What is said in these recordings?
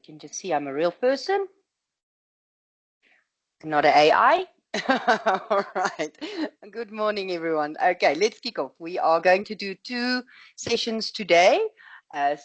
can just see I'm a real person, not an AI. All right. Good morning, everyone. Okay, let's kick off. We are going to do 2 sessions today.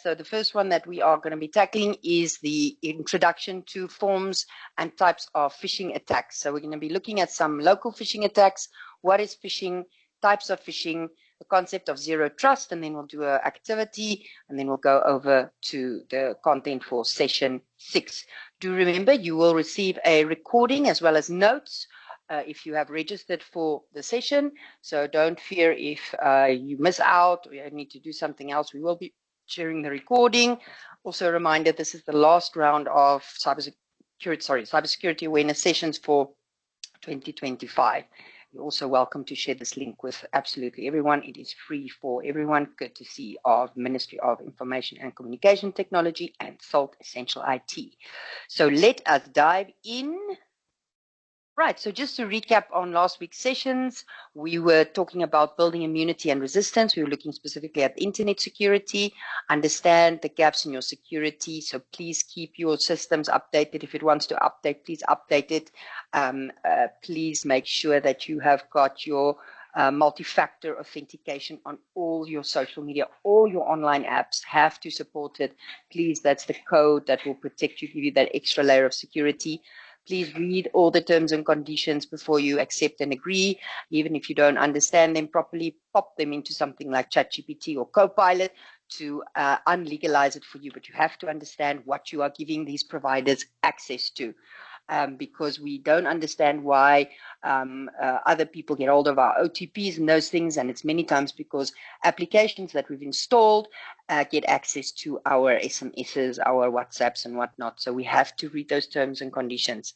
So the first one that we are going to be tackling is the introduction to forms and types of phishing attacks. So we're going to be looking at some local phishing attacks. What is phishing? Types of phishing, the concept of zero trust, and then we'll do an activity, and then we'll go over to the content for session 6. Do remember, you will receive a recording as well as notes if you have registered for the session. So don't fear if you miss out or you need to do something else. We will be sharing the recording. Also a reminder, this is the last round of cybersecurity awareness sessions for 2025. You're also welcome to share this link with absolutely everyone. It is free for everyone, courtesy of Ministry of Information and Communication Technology and SALT Essential IT. So let us dive in. Right, so just to recap on last week's sessions, we were talking about building immunity and resistance. We were looking specifically at internet security, understand the gaps in your security. So please keep your systems updated. If it wants to update, please update it. Please make sure that you have got your multi-factor authentication on all your social media. All your online apps have to support it. Please, that's the code that will protect you, give you that extra layer of security. Please read all the terms and conditions before you accept and agree. Even if you don't understand them properly, pop them into something like ChatGPT or Copilot to unlegalize it for you. But you have to understand what you are giving these providers access to. Because we don't understand why other people get hold of our OTPs and those things. And it's many times because applications that we've installed get access to our SMSs, our WhatsApps and whatnot. So we have to read those terms and conditions.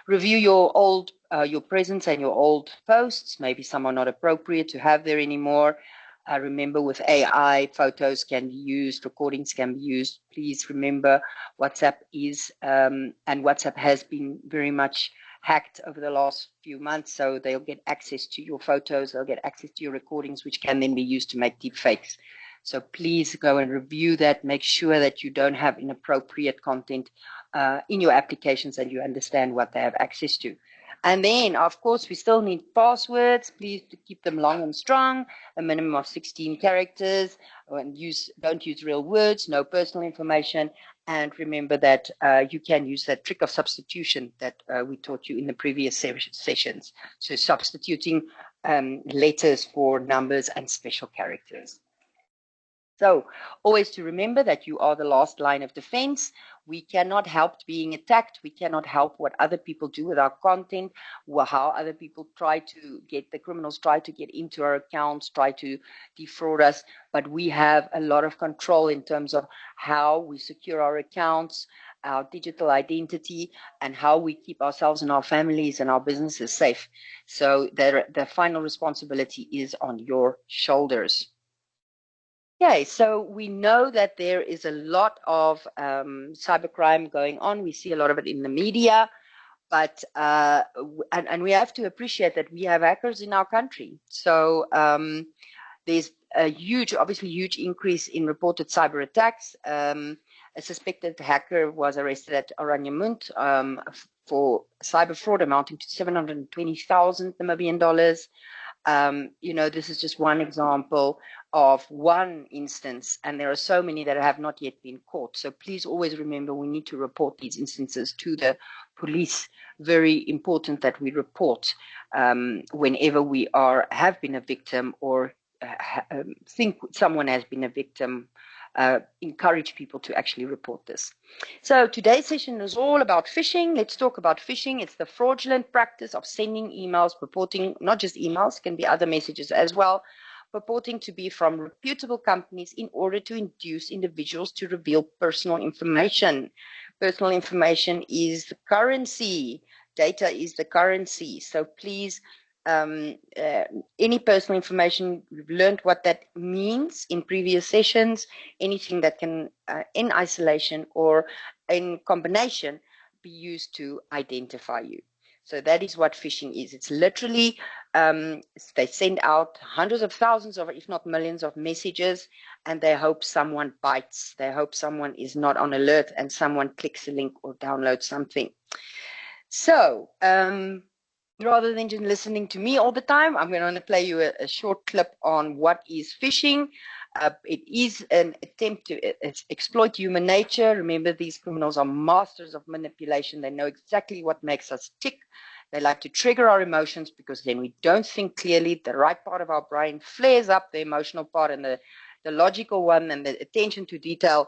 Review your presence and your old posts. Maybe some are not appropriate to have there anymore. Remember, with AI, photos can be used, recordings can be used. Please remember, WhatsApp is, and WhatsApp has been very much hacked over the last few months, so they'll get access to your photos, they'll get access to your recordings, which can then be used to make deep fakes. So please go and review that. Make sure that you don't have inappropriate content in your applications and you understand what they have access to. And then, of course, we still need passwords. Please keep them long and strong, a minimum of 16 characters. And don't use real words, no personal information. And remember that you can use that trick of substitution that we taught you in the previous sessions. So substituting letters for numbers and special characters. So always to remember that you are the last line of defense. We cannot help being attacked. We cannot help what other people do with our content, or how other people the criminals try to get into our accounts, try to defraud us. But we have a lot of control in terms of how we secure our accounts, our digital identity, and how we keep ourselves and our families and our businesses safe. So the final responsibility is on your shoulders. Okay, so we know that there is a lot of cybercrime going on. We see a lot of it in the media, but and we have to appreciate that we have hackers in our country. So there's a obviously huge increase in reported cyber attacks. A suspected hacker was arrested at Oranjemund for cyber fraud amounting to 720,000 Namibian dollars. This is just one example of one instance, and there are so many that have not yet been caught. So please always remember, we need to report these instances to the police. Very important that we report whenever we have been a victim or think someone has been a victim. Encourage people to actually report this. So today's session is all about phishing. Let's talk about phishing. It's the fraudulent practice of sending emails purporting, not just emails, can be other messages as well, purporting to be from reputable companies in order to induce individuals to reveal personal information. Personal information is the currency. Data is the currency. So please, any personal information, we've learned what that means in previous sessions. Anything that can, in isolation or in combination, be used to identify you. So that is what phishing is. It's literally, they send out hundreds of thousands of, if not millions of messages, and they hope someone bites. They hope someone is not on alert and someone clicks a link or downloads something. So rather than just listening to me all the time, I'm going to play you a short clip on what is phishing. It is an attempt to exploit human nature. Remember, these criminals are masters of manipulation. They know exactly what makes us tick. They like to trigger our emotions because then we don't think clearly. The right part of our brain flares up, the emotional part, and the logical one and the attention to detail,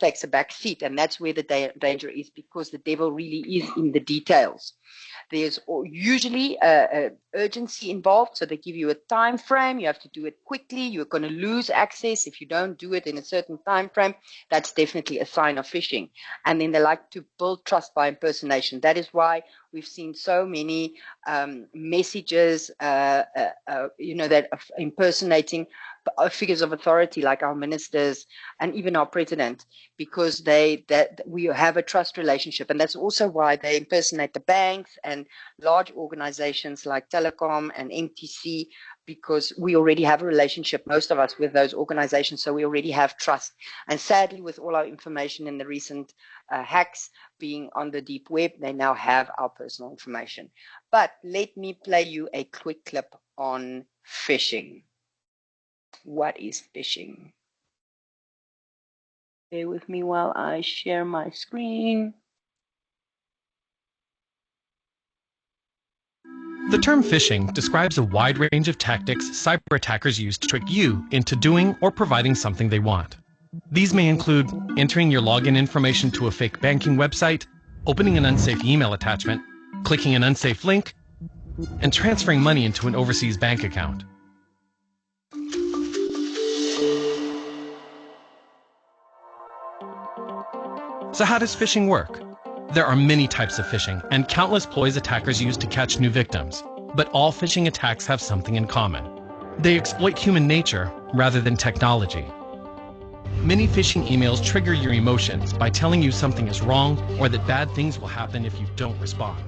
takes a back seat. And that's where the danger is, because the devil really is in the details. There's usually urgency involved, so they give you a time frame. You have to do it quickly. You're going to lose access if you don't do it in a certain time frame. That's definitely a sign of phishing. And then they like to build trust by impersonation. That is why we've seen so many messages, that are impersonating figures of authority like our ministers and even our president, because we have a trust relationship. And that's also why they impersonate the banks and large organizations like Telecom and MTC, because we already have a relationship, most of us, with those organizations. So we already have trust. And sadly, with all our information in the recent hacks being on the deep web, they now have our personal information. But let me play you a quick clip on phishing. What is phishing? Bear with me while I share my screen. The term phishing describes a wide range of tactics cyber attackers use to trick you into doing or providing something they want. These may include entering your login information to a fake banking website, opening an unsafe email attachment, clicking an unsafe link, and transferring money into an overseas bank account. So how does phishing work? There are many types of phishing and countless ploys attackers use to catch new victims. But all phishing attacks have something in common. They exploit human nature rather than technology. Many phishing emails trigger your emotions by telling you something is wrong or that bad things will happen if you don't respond.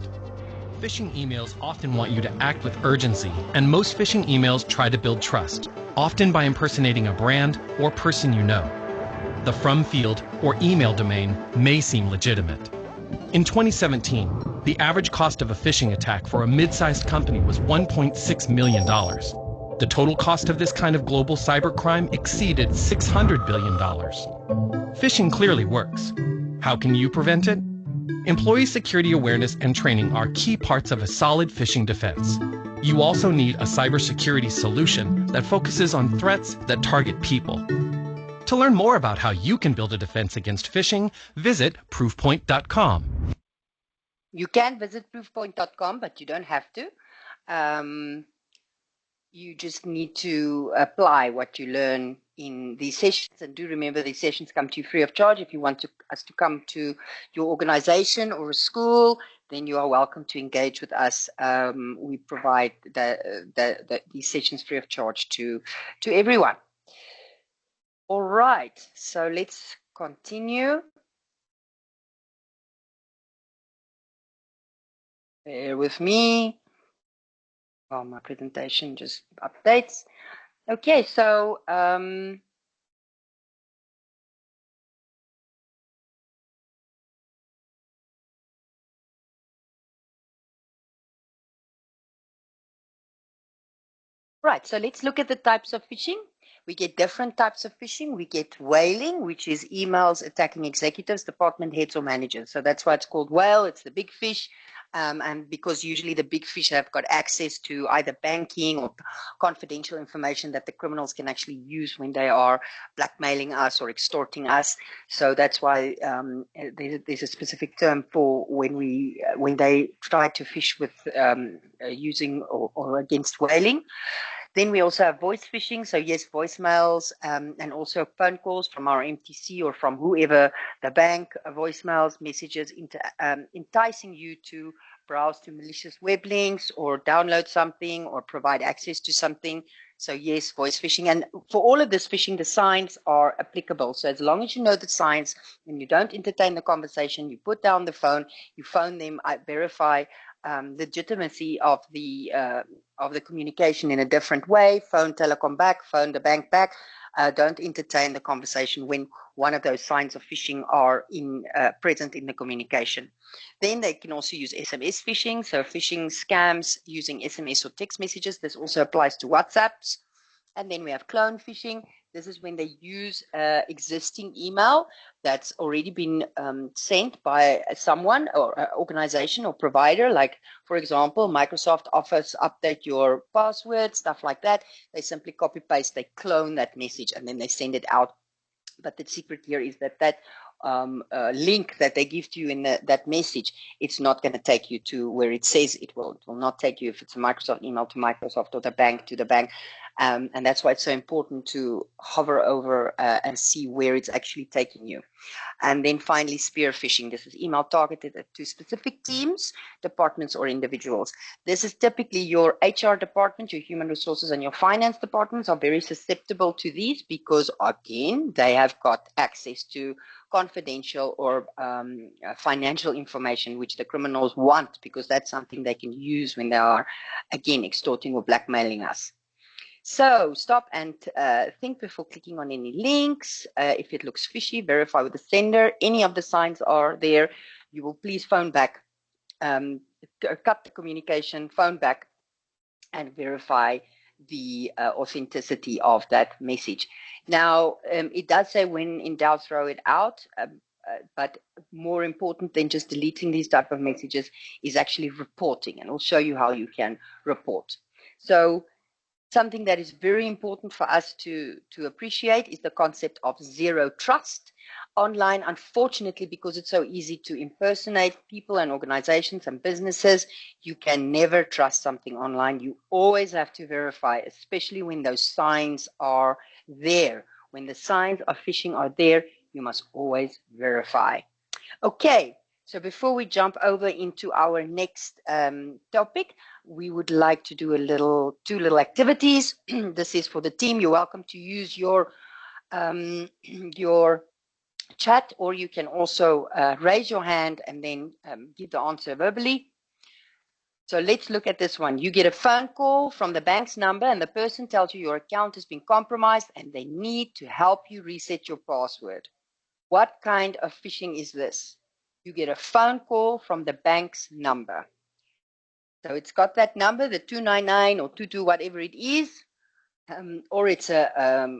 Phishing emails often want you to act with urgency, and most phishing emails try to build trust, often by impersonating a brand or person you know. The from field or email domain may seem legitimate. In 2017, the average cost of a phishing attack for a mid-sized company was $1.6 million. The total cost of this kind of global cybercrime exceeded $600 billion. Phishing clearly works. How can you prevent it? Employee security awareness and training are key parts of a solid phishing defense. You also need a cybersecurity solution that focuses on threats that target people. To learn more about how you can build a defense against phishing, visit proofpoint.com. You can visit proofpoint.com, but you don't have to. You just need to apply what you learn in these sessions. And do remember, these sessions come to you free of charge. If you want us to come to your organization or a school, then you are welcome to engage with us. We provide these sessions free of charge to everyone. All right, so let's continue. Bear with me while my presentation just updates. Okay, so right, so let's look at the types of phishing. We get different types of phishing. We get whaling, which is emails attacking executives, department heads, or managers. So that's why it's called whale. It's the big fish. And because usually the big fish have got access to either banking or confidential information that the criminals can actually use when they are blackmailing us or extorting us. So that's why there's a specific term for when they try to fish with using or against whaling. Then we also have voice phishing. So yes, voicemails and also phone calls from our MTC or from whoever, the bank, voicemails, messages, enticing you to browse to malicious web links or download something or provide access to something. So yes, voice phishing. And for all of this phishing, the signs are applicable. So as long as you know the signs and you don't entertain the conversation, you put down the phone, you phone them, verify legitimacy of the communication in a different way. Phone telecom back, phone the bank back. Don't entertain the conversation when one of those signs of phishing are present in the communication. Then they can also use SMS phishing, so phishing scams using SMS or text messages. This also applies to WhatsApps. And then we have clone phishing. This is when they use existing email that's already been sent by someone or organization or provider, like, for example, Microsoft Office, update your password, stuff like that. They simply copy paste, they clone that message, and then they send it out. But the secret here is that link that they give to you in that message, it's not going to take you to where it says it will. It will not take you, if it's a Microsoft email, to Microsoft, or the bank to the bank. And that's why it's so important to hover over and see where it's actually taking you. And then finally, spear phishing. This is email targeted to specific teams, departments, or individuals. This is typically your HR department, your human resources, and your finance departments are very susceptible to these because, again, they have got access to confidential or financial information, which the criminals want, because that's something they can use when they are, again, extorting or blackmailing us. So stop and think before clicking on any links. If it looks fishy, verify with the sender. Any of the signs are there, you will please phone back, cut the communication, phone back, and verify the authenticity of that message. Now, it does say when in doubt, throw it out. But more important than just deleting these type of messages is actually reporting. And I'll show you how you can report. So something that is very important for us to appreciate is the concept of zero trust online. Unfortunately, because it's so easy to impersonate people and organizations and businesses, you can never trust something online. You always have to verify, especially when those signs are there. When the signs of phishing are there, you must always verify. Okay, so before we jump over into our next topic, we would like to do two little activities. This is for the team. You're welcome to use your chat, or you can also raise your hand and then give the answer verbally. So let's look at this one. You get a phone call from the bank's number, and the person tells you your account has been compromised and they need to help you reset your password. What kind of phishing is this? You get a phone call from the bank's number. So it's got that number, the 299 or 22, whatever it is, or it's a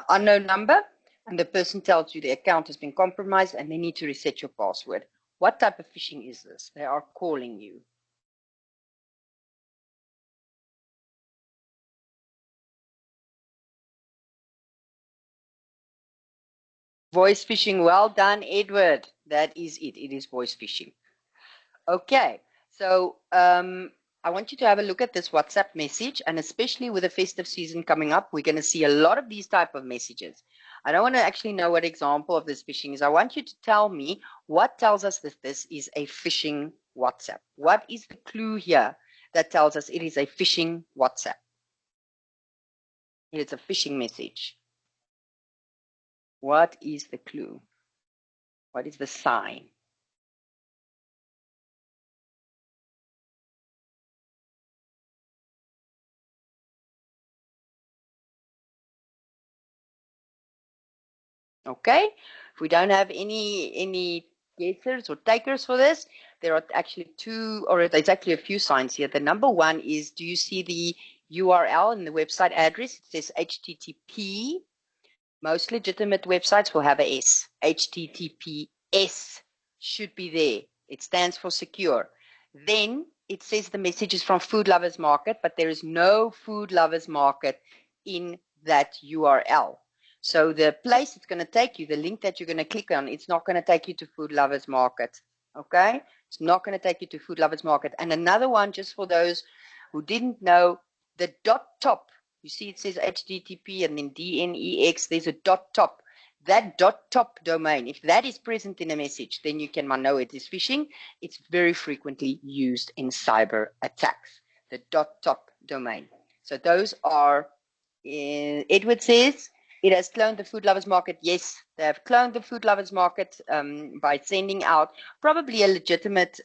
unknown number, and the person tells you the account has been compromised and they need to reset your password. What type of phishing is this? They are calling you. Voice phishing. Well done, Edward. That is it. It is voice phishing. Okay, so I want you to have a look at this WhatsApp message, and especially with the festive season coming up, we're going to see a lot of these type of messages. I don't want to actually know what example of this phishing is. I want you to tell me what tells us that this is a phishing WhatsApp. What is the clue here that tells us it is a phishing WhatsApp? It is a phishing message. What is the clue? What is the sign? Okay, if we don't have any guessers or takers for this, there are actually two, or there's actually a few signs here. The number one is, do you see the URL in the website address? It says HTTP. Most legitimate websites will have a S. HTTPS should be there. It stands for secure. Then it says the message is from Food Lovers Market, but there is no Food Lovers Market in that URL. So the place it's going to take you, the link that you're going to click on, it's not going to take you to Food Lovers Market. Okay? It's not going to take you to Food Lovers Market. And another one, just for those who didn't know, the dot top, you see it says HTTP and then DNEX, there's a dot top. that .top domain, if that is present in a message, then you can know it is phishing. It's very frequently used in cyber attacks, the .top domain. So those are, Edward says, it has cloned the food lovers market. Yes, they have cloned the food lovers market by sending out probably a legitimate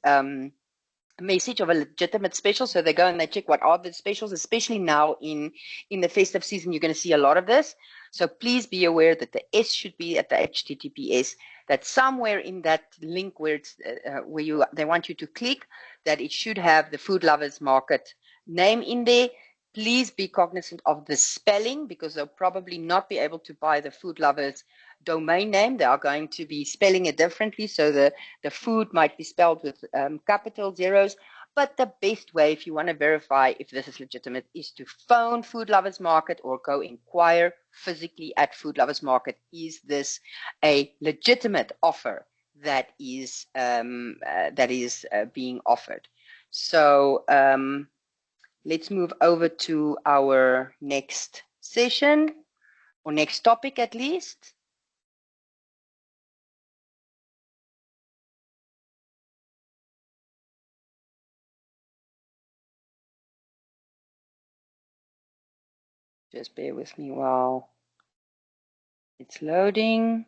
message of a legitimate special. So they go and they check what are the specials, especially now in the festive season. You're going to see a lot of this. So please be aware that the S should be at the HTTPS, that somewhere in that link where it's where they want you to click, that it should have the food lovers market name in there. Please be cognizant of the spelling, because they'll probably not be able to buy the food lovers domain name. They are going to be spelling it differently. So the food might be spelled with capital zeros. But the best way, if you want to verify if this is legitimate, is to phone Food Lovers Market or go inquire physically at Food Lovers Market. Is this a legitimate offer that is being offered? So let's move over to our next session, or next topic at least. Just bear with me while it's loading.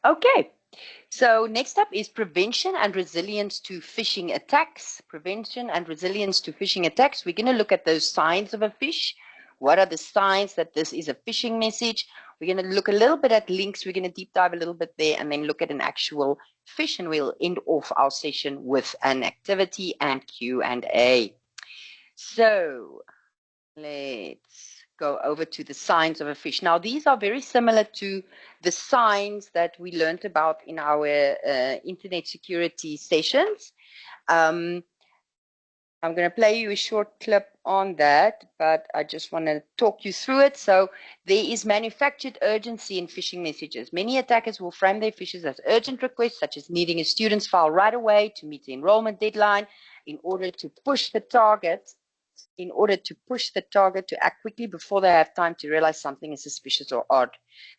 Okay, so next up is prevention and resilience to phishing attacks. Prevention and resilience to phishing attacks. We're going to look at those signs of a phish. What are the signs that this is a phishing message? We're going to look a little bit at links. We're going to deep dive a little bit there and then look at an actual phish, and we'll end off our session with an activity and Q&A. So let's go over to the signs of a phish. Now, these are very similar to the signs that we learned about in our internet security sessions. I'm going to play you a short clip on that, but I just want to talk you through it. So there is manufactured urgency in phishing messages. Many attackers will frame their phishes as urgent requests, such as needing a student's file right away to meet the enrollment deadline in order to push the target to act quickly before they have time to realize something is suspicious or odd.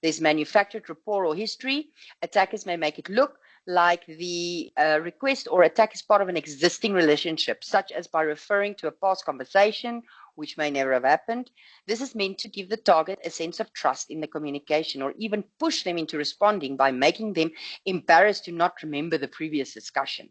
There's manufactured rapport or history. Attackers may make it look like the request or attack is part of an existing relationship, such as by referring to a past conversation, which may never have happened. This is meant to give the target a sense of trust in the communication, or even push them into responding by making them embarrassed to not remember the previous discussion.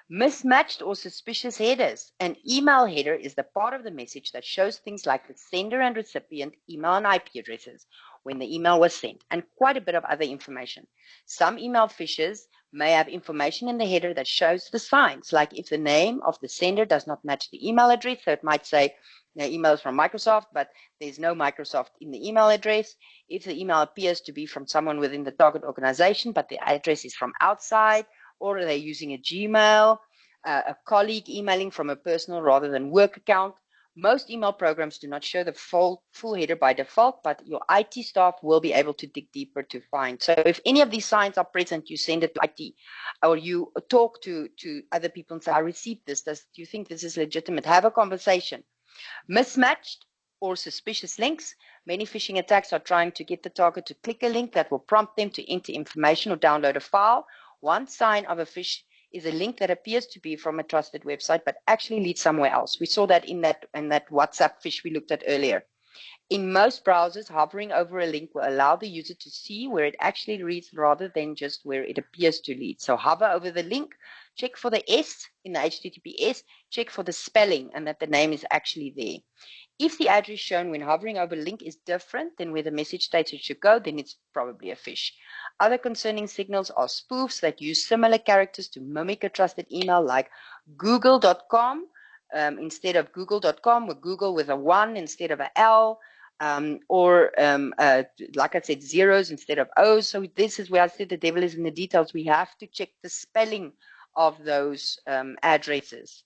Mismatched or suspicious headers. An email header is the part of the message that shows things like the sender and recipient email and IP addresses when the email was sent, and quite a bit of other information. Some email phishers may have information in the header that shows the signs, like if the name of the sender does not match the email address. So it might say the email is from Microsoft, but there's no Microsoft in the email address. If the email appears to be from someone within the target organization, but the address is from outside, or are they using a Gmail, a colleague emailing from a personal rather than work account. Most email programs do not show the full header by default, but your IT staff will be able to dig deeper to find. So if any of these signs are present, you send it to IT, or you talk to other people and say, I received this. Do you think this is legitimate? Have a conversation. Mismatched or suspicious links. Many phishing attacks are trying to get the target to click a link that will prompt them to enter information or download a file. One sign of a phish is a link that appears to be from a trusted website, but actually leads somewhere else. We saw that in that WhatsApp phish we looked at earlier. In most browsers, hovering over a link will allow the user to see where it actually reads rather than just where it appears to lead. So hover over the link, check for the S in the HTTPS, check for the spelling and that the name is actually there. If the address shown when hovering over a link is different than where the message states it should go, then it's probably a phish. Other concerning signals are spoofs that use similar characters to mimic a trusted email, like google.com instead of google.com, or Google with a 1 instead of an L, or like I said, zeros instead of O's. So this is where I said the devil is in the details. We have to check the spelling of those addresses.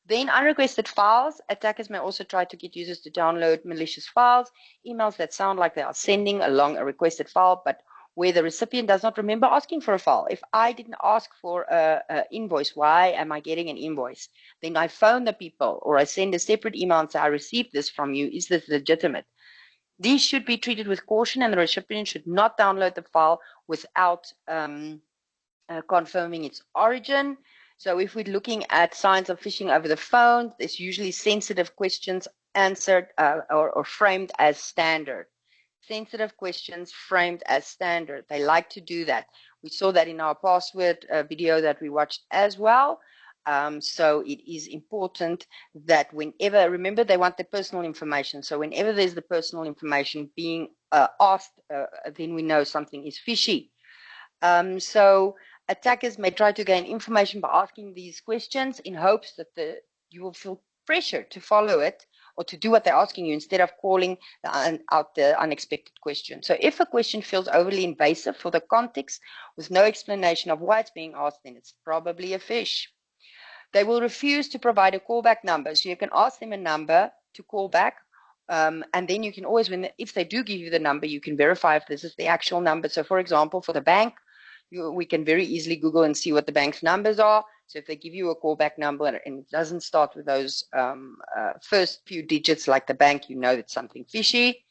Then unrequested files. Attackers may also try to get users to download malicious files, emails that sound like they are sending along a requested file, but where the recipient does not remember asking for a file. If I didn't ask for an invoice, why am I getting an invoice? Then I phone the people, or I send a separate email and say, I received this from you. Is this legitimate? These should be treated with caution, and the recipient should not download the file without confirming its origin. So if we're looking at signs of phishing over the phone, there's usually sensitive questions answered or framed as standard. Sensitive questions framed as standard. They like to do that. We saw that in our password video that we watched as well. So it is important that whenever, remember, they want the personal information. So whenever there's the personal information being asked, then we know something is fishy. So attackers may try to gain information by asking these questions in hopes that you will feel pressure to follow it or to do what they're asking you instead of calling out the unexpected question. So if a question feels overly invasive for the context with no explanation of why it's being asked, then it's probably a phish. They will refuse to provide a callback number. So you can ask them a number to call back. And then you can always, if they do give you the number, you can verify if this is the actual number. So for example, for the bank, we can very easily Google and see what the bank's numbers are. So if they give you a callback number and it doesn't start with those first few digits like the bank, you know it's something fishy.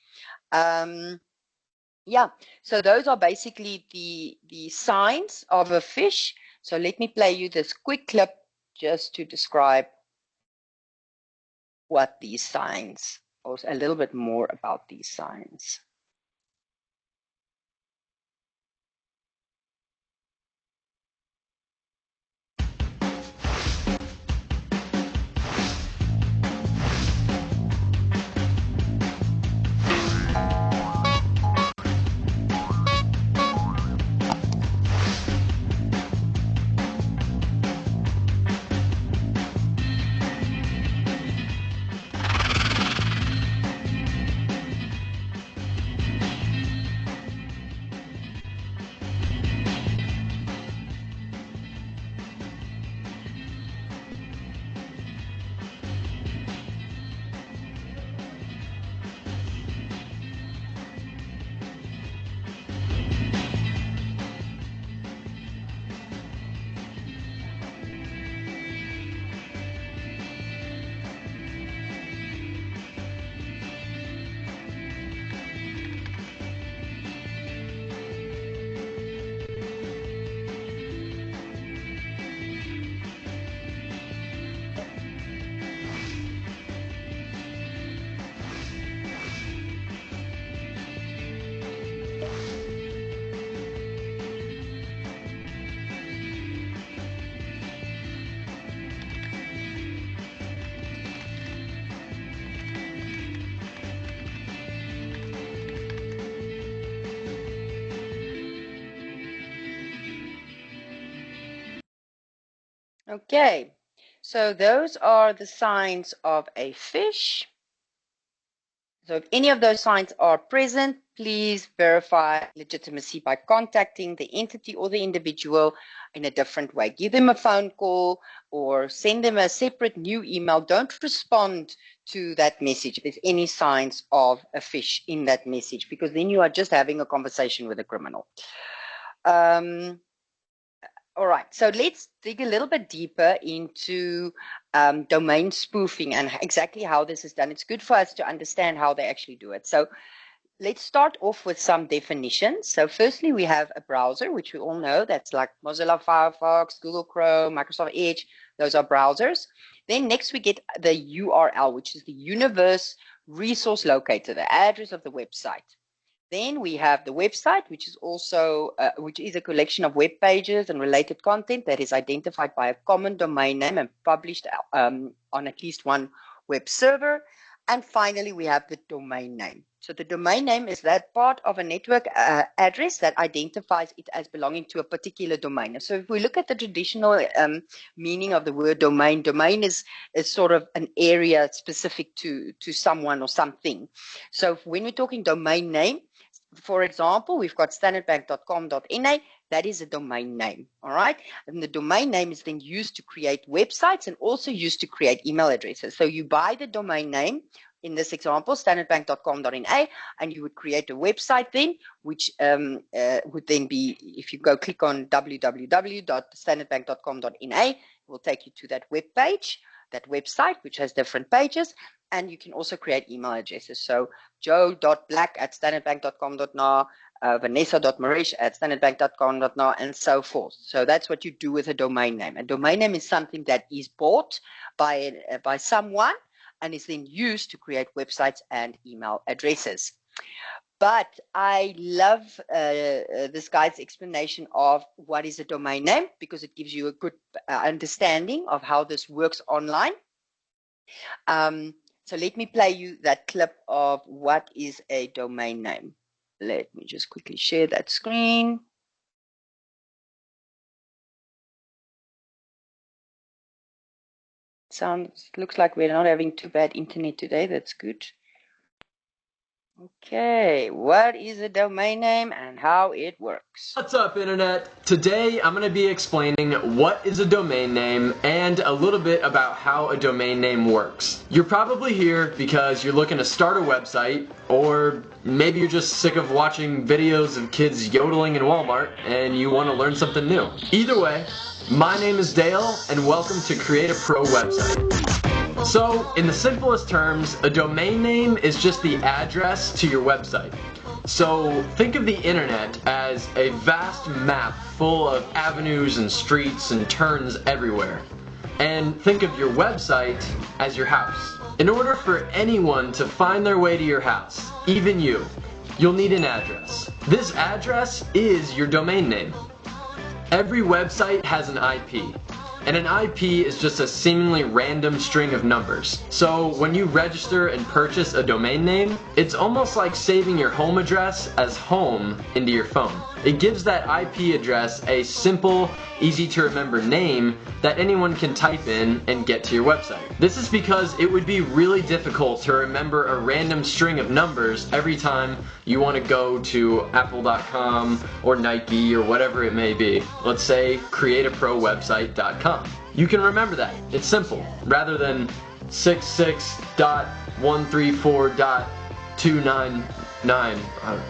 Yeah, so those are basically the signs of a phish. So let me play you this quick clip just to describe what these signs, or a little bit more about these signs. Okay, so those are the signs of a phish. So if any of those signs are present, please verify legitimacy by contacting the entity or the individual in a different way. Give them a phone call or send them a separate new email. Don't respond to that message if there's any signs of a phish in that message, because then you are just having a conversation with a criminal. All right, so let's dig a little bit deeper into domain spoofing and exactly how this is done. It's good for us to understand how they actually do it. So let's start off with some definitions. So firstly, we have a browser, which we all know. That's like Mozilla Firefox, Google Chrome, Microsoft Edge. Those are browsers. Then next we get the URL, which is the Universe Resource Locator, the address of the website. Then we have the website, which is also a collection of web pages and related content that is identified by a common domain name and published on at least one web server. And finally, we have the domain name. So the domain name is that part of a network address that identifies it as belonging to a particular domain. So if we look at the traditional meaning of the word domain, domain is sort of an area specific to someone or something. So when we're talking domain name, for example, we've got standardbank.com.na. That is a domain name, all right? And the domain name is then used to create websites and also used to create email addresses. So you buy the domain name in this example, standardbank.com.na, and you would create a website then, which would then be, if you go click on www.standardbank.com.na, it will take you to that web page, that website, which has different pages, and you can also create email addresses. So joe.black@standardbank.com.na, vanessa.marish@standardbank.com.na, and so forth. So that's what you do with a domain name. A domain name is something that is bought by someone and is then used to create websites and email addresses. But I love this guy's explanation of what is a domain name, because it gives you a good understanding of how this works online. So let me play you that clip of what is a domain name. Let me just quickly share that screen. Looks like we're not having too bad internet today. That's good. Okay, what is a domain name and how it works? What's up, Internet? Today I'm going to be explaining what is a domain name and a little bit about how a domain name works. You're probably here because you're looking to start a website, or maybe you're just sick of watching videos of kids yodeling in Walmart and you want to learn something new. Either way, my name is Dale and welcome to Create a Pro Website. So, in the simplest terms, a domain name is just the address to your website. So, think of the internet as a vast map full of avenues and streets and turns everywhere. And think of your website as your house. In order for anyone to find their way to your house, even you'll need an address. This address is your domain name. Every website has an IP. And an IP is just a seemingly random string of numbers. So when you register and purchase a domain name, it's almost like saving your home address as home into your phone. It gives that IP address a simple, easy to remember name that anyone can type in and get to your website. This is because it would be really difficult to remember a random string of numbers every time you want to go to apple.com or Nike or whatever it may be. Let's say createaprowebsite.com. You can remember that. It's simple. Rather than 66.134.299.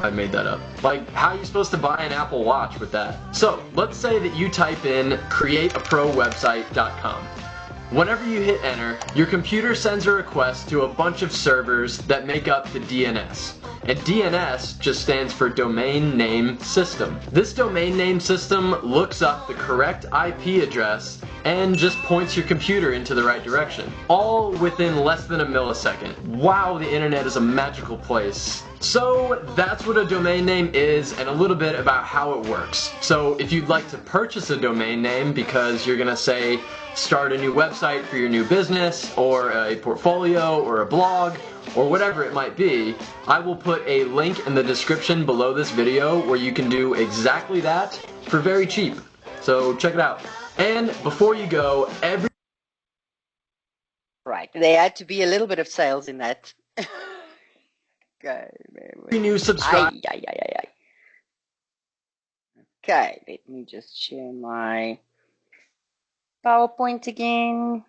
I made that up. Like, how are you supposed to buy an Apple Watch with that? So, let's say that you type in createaprowebsite.com. Whenever you hit enter, your computer sends a request to a bunch of servers that make up the DNS. And DNS just stands for Domain Name System. This domain name system looks up the correct IP address and just points your computer into the right direction. All within less than a millisecond. Wow, the internet is a magical place. So that's what a domain name is and a little bit about how it works. So if you'd like to purchase a domain name because you're gonna say start a new website for your new business or a portfolio or a blog or whatever it might be, I will put a link in the description below this video where you can do exactly that for very cheap. So check it out. And before you go, Right, there had to be a little bit of sales in that. Okay, new subscriber. Okay, let me just share my PowerPoint again.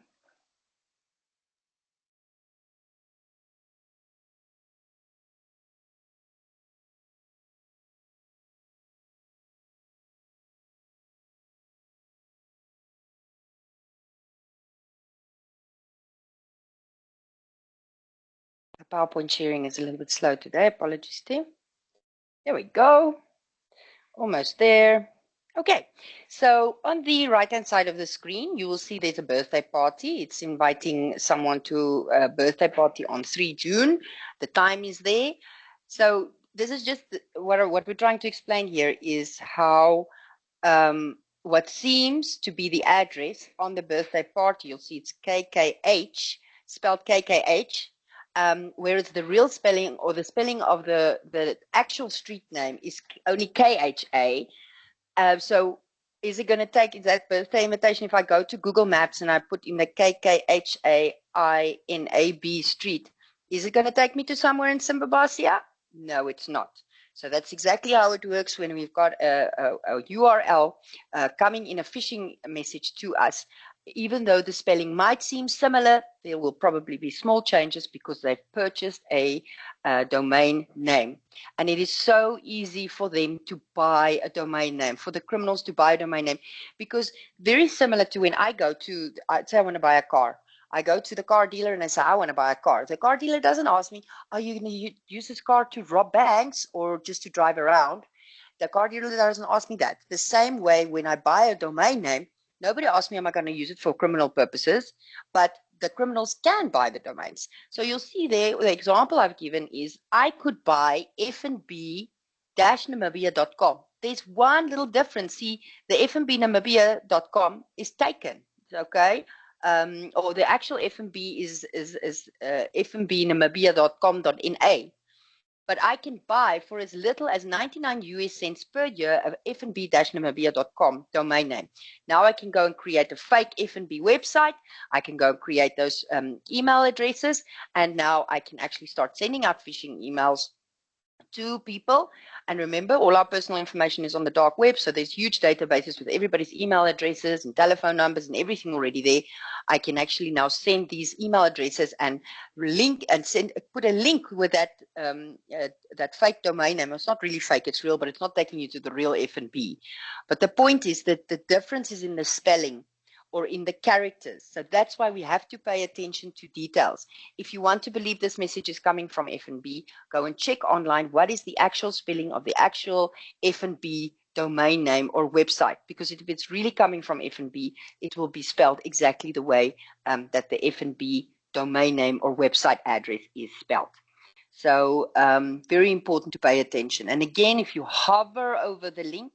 The PowerPoint sharing is a little bit slow today. Apologies there. There we go. Almost there. Okay, so on the right-hand side of the screen, you will see there's a birthday party. It's inviting someone to a birthday party on 3 June. The time is there. So this is just what we're trying to explain here is how what seems to be the address on the birthday party. You'll see it's KKH, spelled KKH, whereas the real spelling or the spelling of the actual street name is only KHA. So is it going to take that birthday invitation if I go to Google Maps and I put in the KKHAINAB street? Is it going to take me to somewhere in Simbabasia? No, it's not. So that's exactly how it works when we've got a URL coming in a phishing message to us. Even though the spelling might seem similar, there will probably be small changes because they've purchased a domain name. And it is so easy for them to buy a domain name, for the criminals to buy a domain name, because very similar to when I go to, I'd say I want to buy a car. I go to the car dealer and I say, I want to buy a car. The car dealer doesn't ask me, are you going to use this car to rob banks or just to drive around? The car dealer doesn't ask me that. The same way when I buy a domain name, nobody asks me, am I going to use it for criminal purposes? But the criminals can buy the domains. So you'll see there, the example I've given is I could buy fnb-namibia.com. There's one little difference. See, the fnb-namibia.com is taken, okay? Or the actual FNB is fnbnamibia.com.na. But I can buy for as little as 99 US cents per year of fnb-namibia.com domain name. Now I can go and create a fake FNB website. I can go and create those email addresses. And now I can actually start sending out phishing emails to people. And remember, all our personal information is on the dark web, so there's huge databases with everybody's email addresses and telephone numbers and everything already there. I can actually now send these email addresses and link and put a link with that that fake domain name. It's not really fake, it's real, but it's not taking you to the real FNB. But the point is that the difference is in the spelling or in the characters. So that's why we have to pay attention to details. If you want to believe this message is coming from FNB, go and check online what is the actual spelling of the actual FNB domain name or website, because if it's really coming from FNB, it will be spelled exactly the way that the FNB domain name or website address is spelled. So very important to pay attention. And again, if you hover over the link,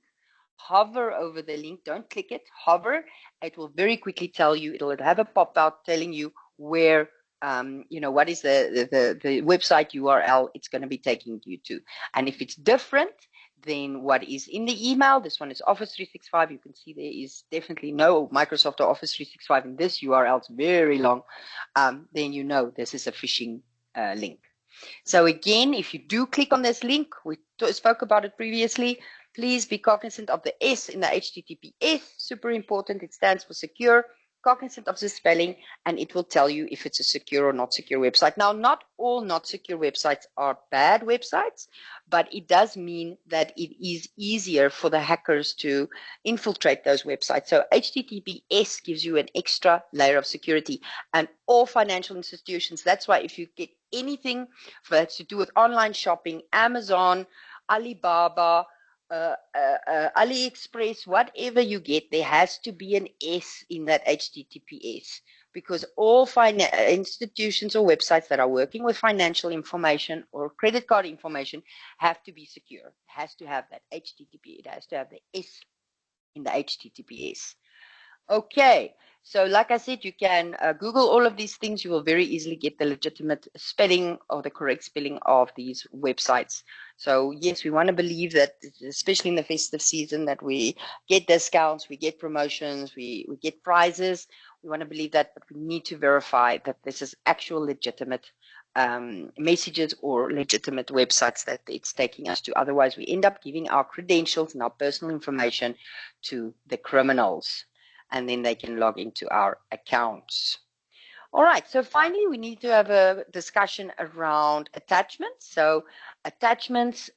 don't click it, hover, it will very quickly tell you, it'll have a pop-out telling you where, what is the website URL it's going to be taking you to. And if it's different than what is in the email, this one is Office 365, you can see there is definitely no Microsoft or Office 365 in this URL, it's very long, then you know this is a phishing link. So again, if you do click on this link, we spoke about it previously, please be cognizant of the S in the HTTPS, super important, it stands for secure, cognizant of the spelling, and it will tell you if it's a secure or not secure website. Now, not all not secure websites are bad websites, but it does mean that it is easier for the hackers to infiltrate those websites. So HTTPS gives you an extra layer of security, and all financial institutions, that's why if you get anything that's to do with online shopping, Amazon, Alibaba, AliExpress, whatever you get, there has to be an S in that HTTPS, because all institutions or websites that are working with financial information or credit card information have to be secure. It has to have that HTTP. It has to have the S in the HTTPS. Okay, so like I said, you can Google all of these things. You will very easily get the legitimate spelling or the correct spelling of these websites. So yes, we want to believe that, especially in the festive season, that we get discounts, we get promotions, we get prizes. We want to believe that, but we need to verify that this is actual legitimate messages or legitimate websites that it's taking us to. Otherwise, we end up giving our credentials and our personal information to the criminals, and then they can log into our accounts. All right, so finally, we need to have a discussion around attachments. So attachments,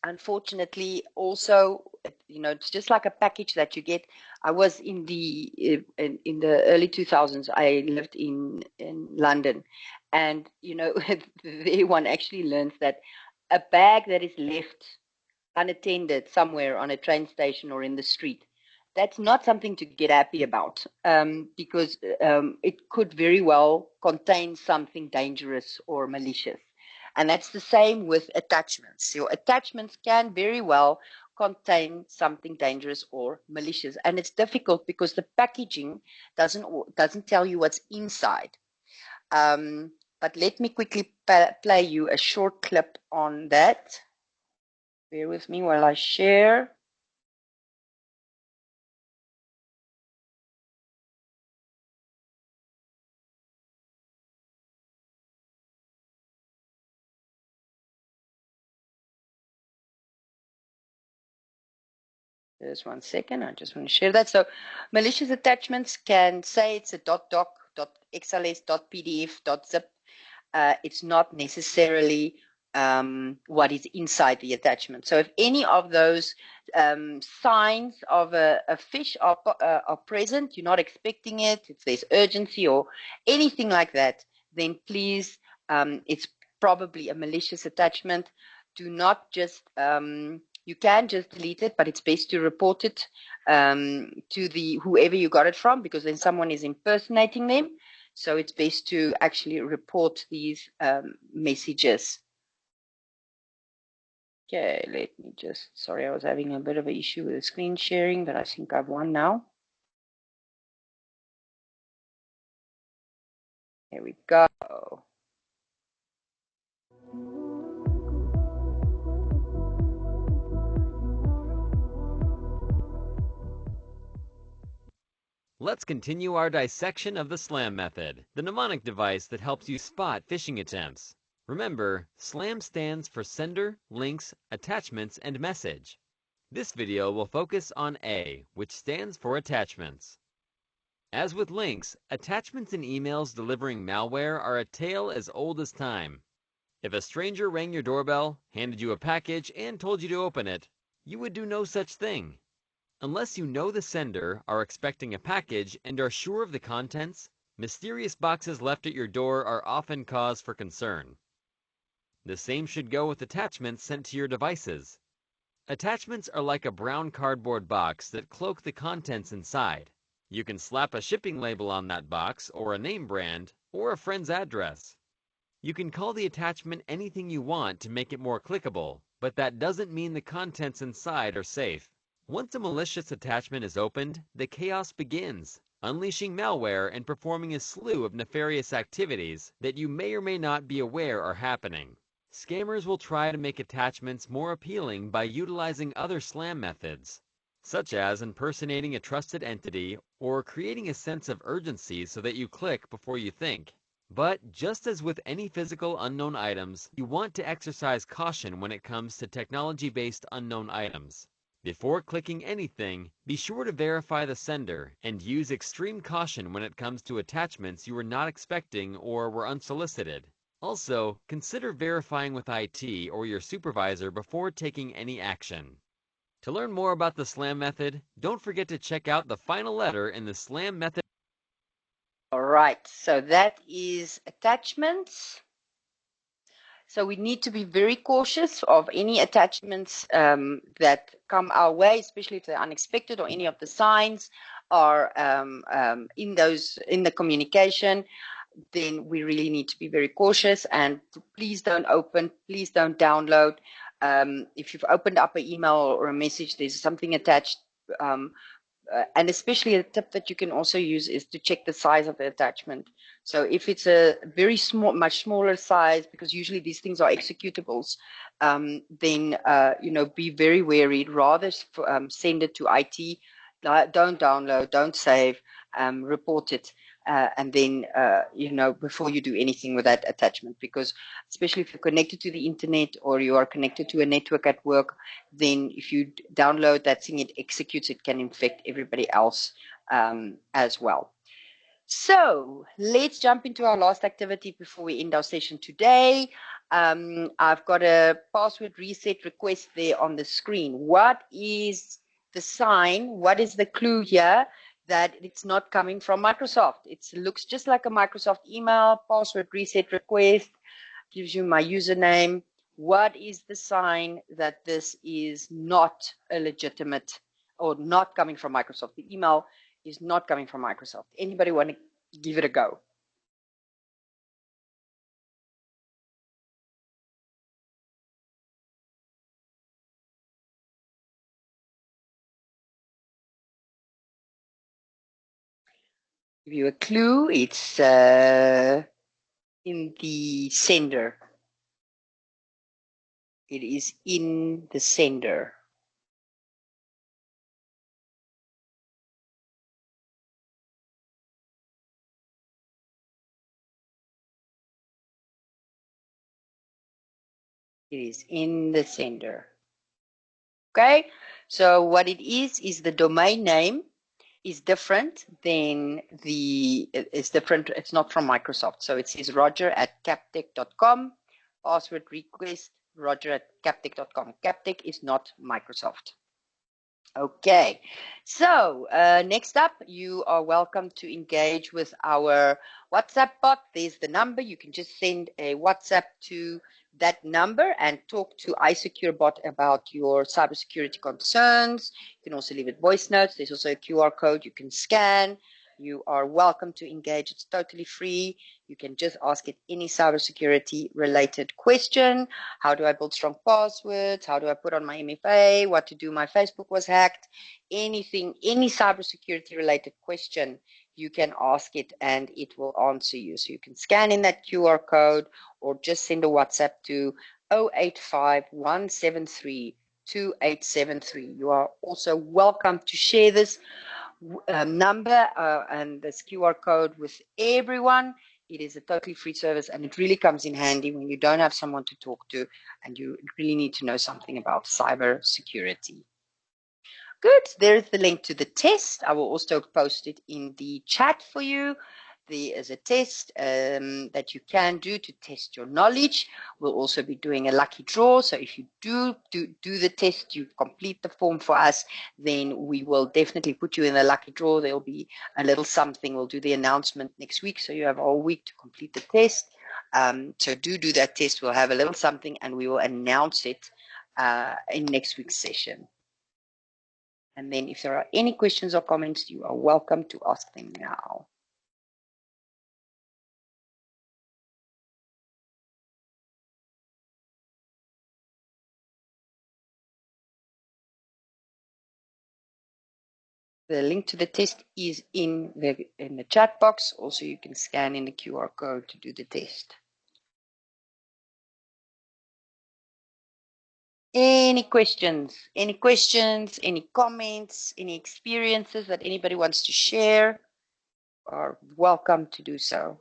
unfortunately, also, it's just like a package that you get. I was in the early 2000s, I lived in London, and, there one actually learns that a bag that is left unattended somewhere on a train station or in the street, that's not something to get happy about, because it could very well contain something dangerous or malicious. And that's the same with attachments. Your attachments can very well contain something dangerous or malicious. And it's difficult because the packaging doesn't tell you what's inside. But let me quickly play you a short clip on that. Bear with me while I share. Just 1 second. I just want to share that. So malicious attachments can say it's a .doc, .xls, .pdf, .zip. It's not necessarily what is inside the attachment. So if any of those signs of a phish are present, you're not expecting it, if there's urgency or anything like that, then please, it's probably a malicious attachment. Do not just, you can just delete it, but it's best to report it to the whoever you got it from, because then someone is impersonating them. So it's best to actually report these messages. Okay, let me just, sorry, I was having a bit of an issue with the screen sharing, but I think I've won now. Here we go. Let's continue our dissection of the SLAM method, the mnemonic device that helps you spot phishing attempts. Remember, SLAM stands for Sender, Links, Attachments, and Message. This video will focus on A, which stands for Attachments. As with links, attachments in emails delivering malware are a tale as old as time. If a stranger rang your doorbell, handed you a package, and told you to open it, you would do no such thing. Unless you know the sender, are expecting a package, and are sure of the contents, mysterious boxes left at your door are often cause for concern. The same should go with attachments sent to your devices. Attachments are like a brown cardboard box that cloak the contents inside. You can slap a shipping label on that box, or a name brand, or a friend's address. You can call the attachment anything you want to make it more clickable, but that doesn't mean the contents inside are safe. Once a malicious attachment is opened, the chaos begins, unleashing malware and performing a slew of nefarious activities that you may or may not be aware are happening. Scammers will try to make attachments more appealing by utilizing other SLAM methods, such as impersonating a trusted entity or creating a sense of urgency so that you click before you think. But just as with any physical unknown items, you want to exercise caution when it comes to technology-based unknown items. Before clicking anything, be sure to verify the sender and use extreme caution when it comes to attachments you were not expecting or were unsolicited. Also, consider verifying with IT or your supervisor before taking any action. To learn more about the SLAM method, don't forget to check out the final letter in the SLAM method. All right, so that is attachments. So we need to be very cautious of any attachments that come our way, especially if they're unexpected or any of the signs are in the communication. Then we really need to be very cautious, and please don't open, please don't download. If you've opened up an email or a message, there's something attached. And especially a tip that you can also use is to check the size of the attachment. So if it's a very small, much smaller size, because usually these things are executables, then be very wary. Rather send it to IT. Don't download, don't save, report it. And then, before you do anything with that attachment, because especially if you're connected to the internet or you are connected to a network at work, then if you download that thing, it executes, it can infect everybody else as well. So let's jump into our last activity before we end our session today. I've got a password reset request there on the screen. What is the sign? What is the clue here that it's not coming from Microsoft? It looks just like a Microsoft email, password reset request, gives you my username. What is the sign that this is not a legitimate or not coming from Microsoft? The email is not coming from Microsoft. Anybody want to give it a go? Give you a clue. It's in the sender. It is in the sender. It is in the sender. Okay, So what it is the domain name is different than it's different. It's not from Microsoft. So it says roger@captech.com, password request, roger@captech.com. Captech is not Microsoft. Okay, so next up, you are welcome to engage with our WhatsApp bot. There's the number. You can just send a WhatsApp to that number and talk to iSecure bot about your cybersecurity concerns. You can also leave it voice notes. There's also a QR code you can scan. You are welcome to engage. It's totally free. You can just ask it any cybersecurity related question. How do I build strong passwords? How do I put on my MFA? What to do? My Facebook was hacked. Anything, any cybersecurity related question, you can ask it and it will answer you. So you can scan in that QR code or just send a WhatsApp to 085 173 2873. You are also welcome to share this number and this QR code with everyone. It is a totally free service and it really comes in handy when you don't have someone to talk to and you really need to know something about cyber security. Good. There's the link to the test. I will also post it in the chat for you. There is a test that you can do to test your knowledge. We'll also be doing a lucky draw. So if you do the test, you complete the form for us, then we will definitely put you in the lucky draw. There'll be a little something. We'll do the announcement next week. So you have all week to complete the test. So do that test. We'll have a little something and we will announce it in next week's session. And then if there are any questions or comments, you are welcome to ask them now. The link to the test is in the chat box. Also, you can scan in the QR code to do the test. Any questions? Any questions? Any comments? Any experiences that anybody wants to share? Are welcome to do so.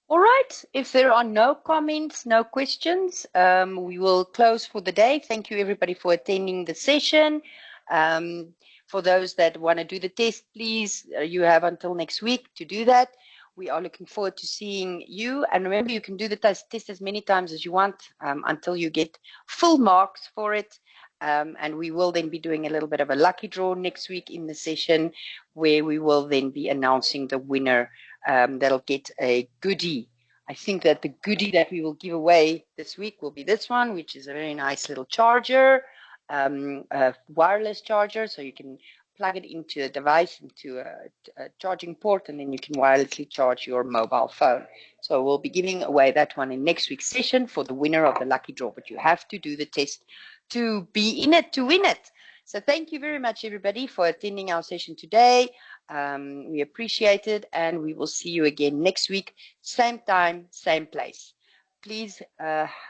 All right, if there are no comments, no questions, we will close for the day. Thank you everybody for attending the session. For those that want to do the test, please, you have until next week to do that. We are looking forward to seeing you. And remember, you can do the test as many times as you want until you get full marks for it. And we will then be doing a little bit of a lucky draw next week in the session where we will then be announcing the winner that'll get a goodie. I think that the goodie that we will give away this week will be this one, which is a very nice little charger, a wireless charger, so you can plug it into a device, into a charging port, and then you can wirelessly charge your mobile phone. So we'll be giving away that one in next week's session for the winner of the lucky draw, but you have to do the test to be in it, to win it. So thank you very much, everybody, for attending our session today. We appreciate it, and we will see you again next week, same time, same place. Please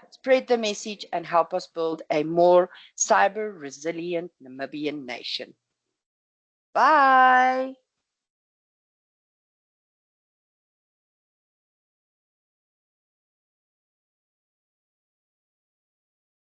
spread the message and help us build a more cyber resilient Namibian nation. Bye.